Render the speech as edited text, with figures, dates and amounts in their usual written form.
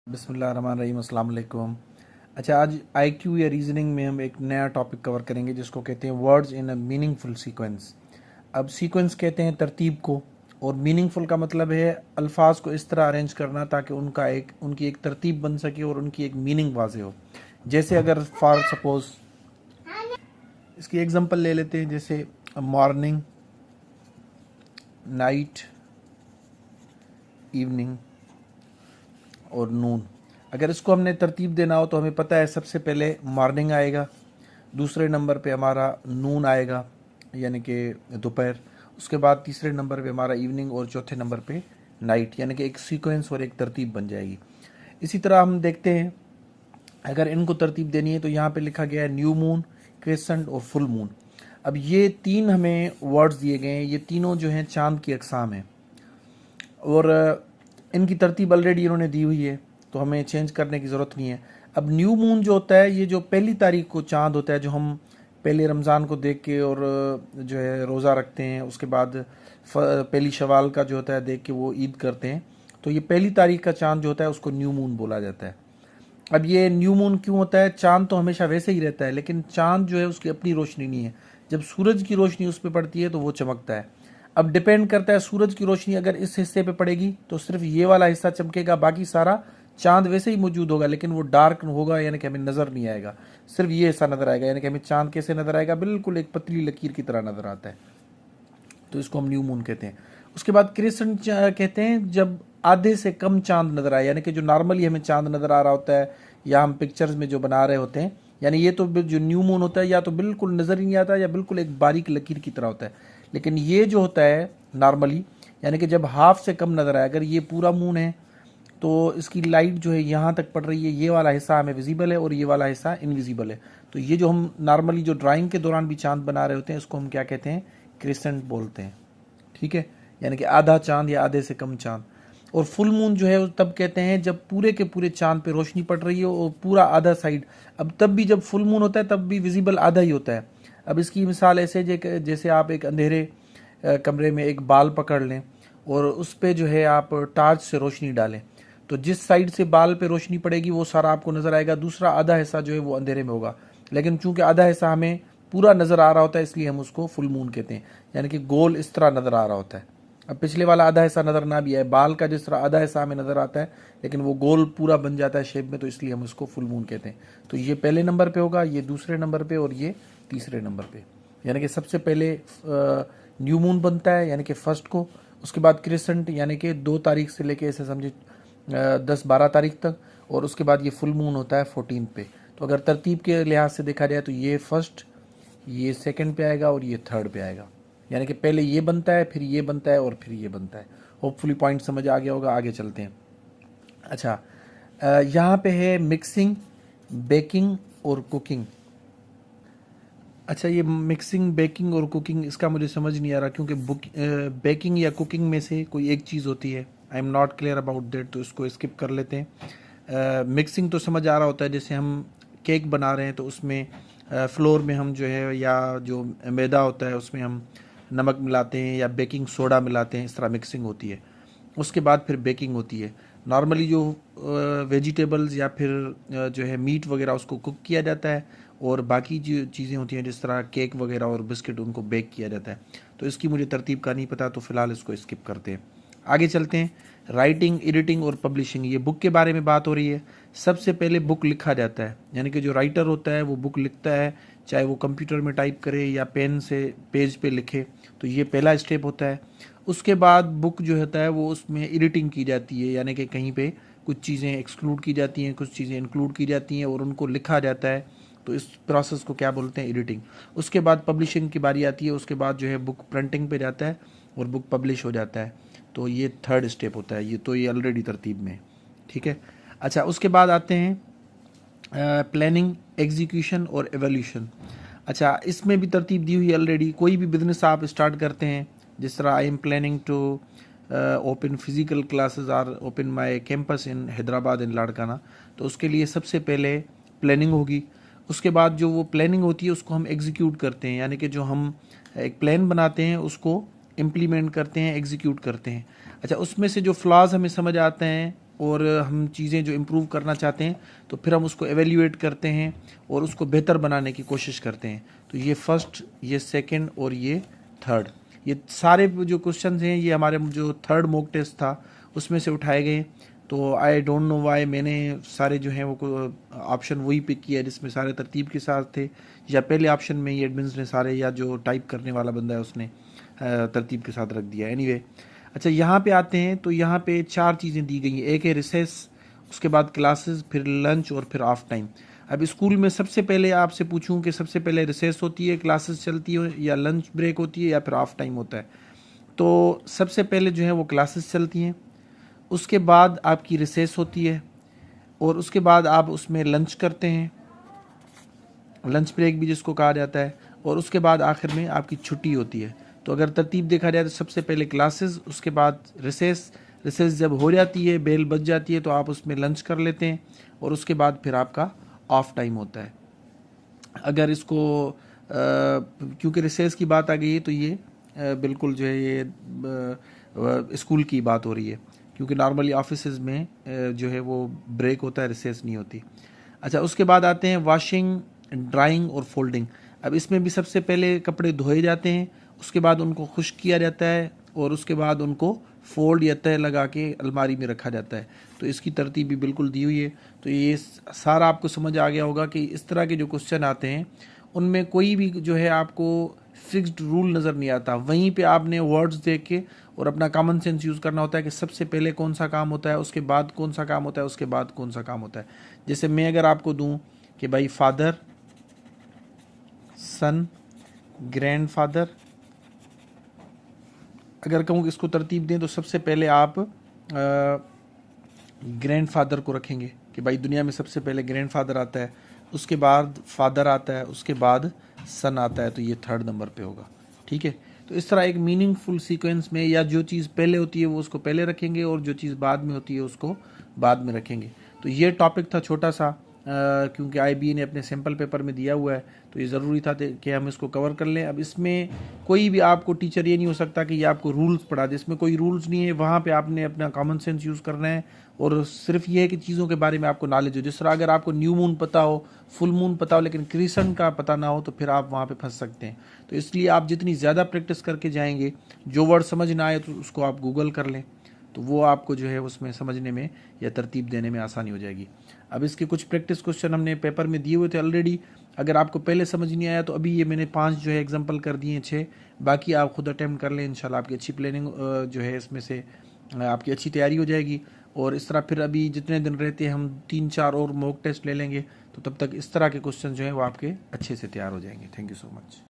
बिस्मिल्लाहिर्रहमानिर्रहीम, अस्सलाम वालेकुम। अच्छा, आज आईक्यू या रीजनिंग में हम एक नया टॉपिक कवर करेंगे जिसको कहते हैं words in a meaningful sequence. अब सीक्वेंस कहते हैं तरतीब को, और मीनिंगफुल का मतलब है अल्फाज को इस तरह अरेंज करना ताकि उनकी एक तरतीब बन सके और उनकी एक मीनिंग वाज़े हो। जैसे अगर फॉर सपोज इसकी एग्जांपल ले लेते हैं, जैसे मॉर्निंग, नाइट, इवनिंग और नून। अगर इसको हमने तरतीब देना हो तो हमें पता है सबसे पहले मॉर्निंग आएगा, दूसरे नंबर पे हमारा नून आएगा यानी कि दोपहर, उसके बाद तीसरे नंबर पे हमारा इवनिंग और चौथे नंबर पे नाइट, यानी कि एक सीक्वेंस और एक तरतीब बन जाएगी। इसी तरह हम देखते हैं अगर इनको तरतीब देनी है तो यहाँ पे लिखा गया है न्यू मून, क्रेसेंट और फुल मून। अब ये तीन हमें वर्ड्स दिए गए हैं, ये तीनों जो हैं चांद की अकसाम हैं और इनकी तरतीब ऑलरेडी इन्होंने दी हुई है तो हमें चेंज करने की ज़रूरत नहीं है। अब न्यू मून जो होता है, ये जो पहली तारीख को चांद होता है, जो हम पहले रमज़ान को देख के और जो है रोज़ा रखते हैं, उसके बाद पहली शवाल का जो होता है देख के वो ईद करते हैं, तो ये पहली तारीख का चांद जो होता है उसको न्यू मून बोला जाता है। अब ये न्यू मून क्यों होता है? चांद तो हमेशा वैसे ही रहता है, लेकिन चांद जो है उसकी अपनी रोशनी नहीं है, जब सूरज की रोशनी उस पर पड़ती है तो वो चमकता है। अब डिपेंड करता है, सूरज की रोशनी अगर इस हिस्से पे पड़ेगी तो सिर्फ ये वाला हिस्सा चमकेगा, बाकी सारा चांद वैसे ही मौजूद होगा लेकिन वो डार्क होगा, यानी कि हमें नज़र नहीं आएगा, सिर्फ ये हिस्सा नज़र आएगा। यानी कि हमें चांद कैसे नज़र आएगा? बिल्कुल एक पतली लकीर की तरह नज़र आता है, तो इसको हम न्यू मून कहते हैं। उसके बाद क्रिसेंट कहते हैं जब आधे से कम चांद नज़र आए, यानी कि जो नॉर्मली हमें चांद नज़र आ रहा होता है या हम पिक्चर्स में जो बना रहे होते हैं, यानी ये तो जो न्यू मून होता है या तो बिल्कुल नज़र ही नहीं आता या बिल्कुल एक बारीक लकीर की तरह होता है। लेकिन ये जो होता है नॉर्मली, यानी कि जब हाफ से कम नज़र आए, अगर ये पूरा मून है तो इसकी लाइट जो है यहाँ तक पड़ रही है, ये वाला हिस्सा हमें विजिबल है और ये वाला हिस्सा इनविजिबल है। तो ये जो हम नॉर्मली जो ड्राइंग के दौरान भी चांद बना रहे होते हैं इसको हम क्या कहते हैं? क्रिसेंट बोलते हैं, ठीक है, यानी कि आधा चांद या आधे से कम चांद। और फुल मून जो है तब कहते हैं जब पूरे के पूरे चांद पे रोशनी पड़ रही है और पूरा आधा साइड। अब तब भी जब फुल मून होता है तब भी विजिबल आधा ही होता है। अब इसकी मिसाल ऐसे जैसे आप एक अंधेरे कमरे में एक बाल पकड़ लें और उस पर जो है आप टार्च से रोशनी डालें, तो जिस साइड से बाल पे रोशनी पड़ेगी वो सारा आपको नज़र आएगा, दूसरा आधा हिस्सा जो है वो अंधेरे में होगा। लेकिन चूंकि आधा हिस्सा हमें पूरा नज़र आ रहा होता है इसलिए हम उसको फुल मून कहते हैं, यानी कि गोल इस तरह नज़र आ रहा होता है। अब पिछले वाला आधा हिस्सा नज़र ना भी आए, बाल का जिस तरह आधा हिस्सा हमें नज़र आता है लेकिन वो गोल पूरा बन जाता है शेप में, तो इसलिए हम उसको फुल मून कहते हैं। तो ये पहले नंबर पे होगा, ये दूसरे नंबर पे और ये तीसरे नंबर पे। यानी कि सबसे पहले न्यू मून बनता है यानी कि फर्स्ट को, उसके बाद क्रिसेंट यानी कि 2 तारीख से लेके ऐसे समझे 10-12 तारीख तक, और उसके बाद ये फुल मून होता है 14 पे। तो अगर तरतीब के लिहाज से देखा जाए तो ये फर्स्ट, ये सेकंड पे आएगा और ये थर्ड पे आएगा, यानी कि पहले ये बनता है फिर ये बनता है और फिर ये बनता है। होपफुली पॉइंट समझ आ गया होगा, आगे चलते हैं। अच्छा, यहाँ पे है मिक्सिंग, बेकिंग और कुकिंग। अच्छा, ये मिक्सिंग, बेकिंग और कुकिंग इसका मुझे समझ नहीं आ रहा, क्योंकि बेकिंग या कुकिंग में से कोई एक चीज़ होती है। I am not clear about that, तो इसको स्किप कर लेते हैं। मिक्सिंग तो समझ आ रहा होता है, जैसे हम केक बना रहे हैं तो उसमें फ्लोर में हम जो है या जो मैदा होता है उसमें हम नमक मिलाते हैं या बेकिंग सोडा मिलाते हैं, इस तरह मिक्सिंग होती है। उसके बाद फिर बेकिंग होती है। नॉर्मली जो वेजिटेबल्स या फिर जो है मीट वगैरह उसको कुक किया जाता है, और बाकी जो चीज़ें होती हैं जिस तरह केक वगैरह और बिस्किट उनको बेक किया जाता है। तो इसकी मुझे तरतीब का नहीं पता, तो फ़िलहाल इसको स्किप करते हैं, आगे चलते हैं। राइटिंग, एडिटिंग और पब्लिशिंग, ये बुक के बारे में बात हो रही है। सबसे पहले बुक लिखा जाता है, यानी कि जो राइटर होता है वो बुक लिखता है, चाहे वो कंप्यूटर में टाइप करे या पेन से पेज पे लिखे, तो ये पहला स्टेप होता है। उसके बाद बुक जो होता है वो उसमें एडिटिंग की जाती है, यानी कि कहीं पे कुछ चीज़ें एक्सक्लूड की जाती हैं, कुछ चीज़ें इंक्लूड की जाती हैं और उनको लिखा जाता है, तो इस प्रोसेस को क्या बोलते हैं? एडिटिंग। उसके बाद पब्लिशिंग की बारी आती है, उसके बाद जो है बुक प्रिंटिंग पे जाता है और बुक पब्लिश हो जाता है, तो ये थर्ड स्टेप होता है। ये ऑलरेडी तरतीब में, ठीक है। अच्छा, उसके बाद आते हैं प्लानिंग, एग्जीक्यूशन और एवोल्यूशन। अच्छा, इसमें भी तरतीब दी हुई है ऑलरेडी। कोई भी बिजनेस आप स्टार्ट करते हैं, जिस तरह I am planning to open physical classes or open my campus in Hyderabad in Larkana, तो उसके लिए सबसे पहले प्लानिंग होगी। उसके बाद जो वो प्लानिंग होती है उसको हम एग्जीक्यूट करते हैं, यानी कि जो हम एक प्लान बनाते हैं उसको इम्प्लीमेंट करते हैं, एग्जीक्यूट करते हैं। अच्छा, उसमें से जो फ्लॉज हमें समझ आते हैं और हम चीज़ें जो इम्प्रूव करना चाहते हैं तो फिर हम उसको एवेल्यूएट करते हैं और उसको बेहतर बनाने की कोशिश करते हैं। तो ये फर्स्ट, ये सेकंड और ये थर्ड, ये सारे जो क्वेश्चंस हैं ये हमारे जो थर्ड मॉक टेस्ट था उसमें से उठाए गए। तो आई डोंट नो वाई मैंने सारे जो हैं वो ऑप्शन वही पिक किया जिसमें सारे तरतीब के साथ थे, या पहले ऑप्शन में ये एडमिन्स ने सारे, या जो टाइप करने वाला बंदा है उसने तरतीब के साथ रख दिया। एनीवे, अच्छा यहाँ पे आते हैं तो यहाँ पे 4 चीज़ें दी गई हैं। एक है रिसेस, उसके बाद क्लासेस, फिर लंच और फिर ऑफ टाइम। अब स्कूल में सबसे पहले आपसे पूछूं कि सबसे पहले रिसेस होती है, क्लासेस चलती है, या लंच ब्रेक होती है, या फिर ऑफ टाइम होता है। तो सबसे पहले जो है वो क्लासेस चलती हैं, उसके बाद आपकी रिसेस होती है, और उसके बाद आप उसमें लंच करते हैं, लंच ब्रेक भी जिसको कहा जाता है, और उसके बाद आखिर में आपकी छुट्टी होती है। तो अगर तरतीब देखा जाए तो सबसे पहले क्लासेस, उसके बाद रिसेस, रिसेस जब हो जाती है, बेल बज जाती है, तो आप उसमें लंच कर लेते हैं, और उसके बाद फिर आपका ऑफ टाइम होता है। अगर इसको क्योंकि रिसेस की बात आ गई है तो ये बिल्कुल जो है ये स्कूल की बात हो रही है, क्योंकि नॉर्मली ऑफिसेज में जो है वो ब्रेक होता है, रिसेस नहीं होती। अच्छा, उसके बाद आते हैं वॉशिंग, ड्राइंग और फोल्डिंग। अब इसमें भी सबसे पहले कपड़े धोए जाते हैं, उसके बाद उनको खुश्क किया जाता है, और उसके बाद उनको फोल्ड या तह लगा के अलमारी में रखा जाता है। तो इसकी तरतीब भी बिल्कुल दी हुई है। तो ये सारा आपको समझ आ गया होगा कि इस तरह के जो क्वेश्चन आते हैं उनमें कोई भी जो है आपको फिक्स्ड रूल नज़र नहीं आता। वहीं पे आपने वर्ड्स देख के और अपना कॉमन सेंस यूज़ करना होता है कि सबसे पहले कौन सा काम होता है, उसके बाद कौन सा काम होता है, उसके बाद कौन सा काम होता है। जैसे मैं अगर आपको दूं कि भाई फादर, सन, ग्रैंडफादर, अगर कहूँ कि इसको तरतीब दें तो सबसे पहले आप ग्रैंडफादर को रखेंगे कि भाई दुनिया में सबसे पहले ग्रैंडफादर आता है, उसके बाद फादर आता है, उसके बाद सन आता है, तो ये थर्ड नंबर पे होगा। ठीक है, तो इस तरह एक मीनिंगफुल सीक्वेंस में, या जो चीज़ पहले होती है वो उसको पहले रखेंगे, और जो चीज़ बाद में होती है उसको बाद में रखेंगे। तो ये टॉपिक था छोटा सा, क्योंकि IBA ने अपने सैम्पल पेपर में दिया हुआ है, तो ये ज़रूरी था कि हम इसको कवर कर लें। अब इसमें कोई भी आपको टीचर ये नहीं हो सकता कि ये आपको रूल्स पढ़ा दे, इसमें कोई रूल्स नहीं है। वहाँ पे आपने अपना कॉमन सेंस यूज़ करना है, और सिर्फ ये है कि चीज़ों के बारे में आपको नॉलेज हो। जिस तरह अगर आपको न्यू मून पता हो, फुल मून पता हो, लेकिन क्रिसेंट का पता ना हो, तो फिर आप वहाँ पे फंस सकते हैं। तो इसलिए आप जितनी ज़्यादा प्रैक्टिस करके जाएंगे, जो वर्ड समझ ना आए तो उसको आप गूगल कर लें, तो वो आपको जो है उसमें समझने में या तरतीब देने में आसानी हो जाएगी। अब इसके कुछ प्रैक्टिस क्वेश्चन हमने पेपर में दिए हुए थे ऑलरेडी। अगर आपको पहले समझ नहीं आया तो अभी ये मैंने 5 जो है एग्जांपल कर दिए हैं, 6 बाकी आप खुद अटेम्प्ट कर लें। इंशाल्लाह आपकी अच्छी प्लानिंग जो है इसमें से आपकी अच्छी तैयारी हो जाएगी। और इस तरह फिर अभी जितने दिन रहते हैं हम 3-4 और मॉक टेस्ट ले लेंगे, तो तब तक इस तरह के क्वेश्चन जो हैं वो आपके अच्छे से तैयार हो जाएंगे। Thank you so much.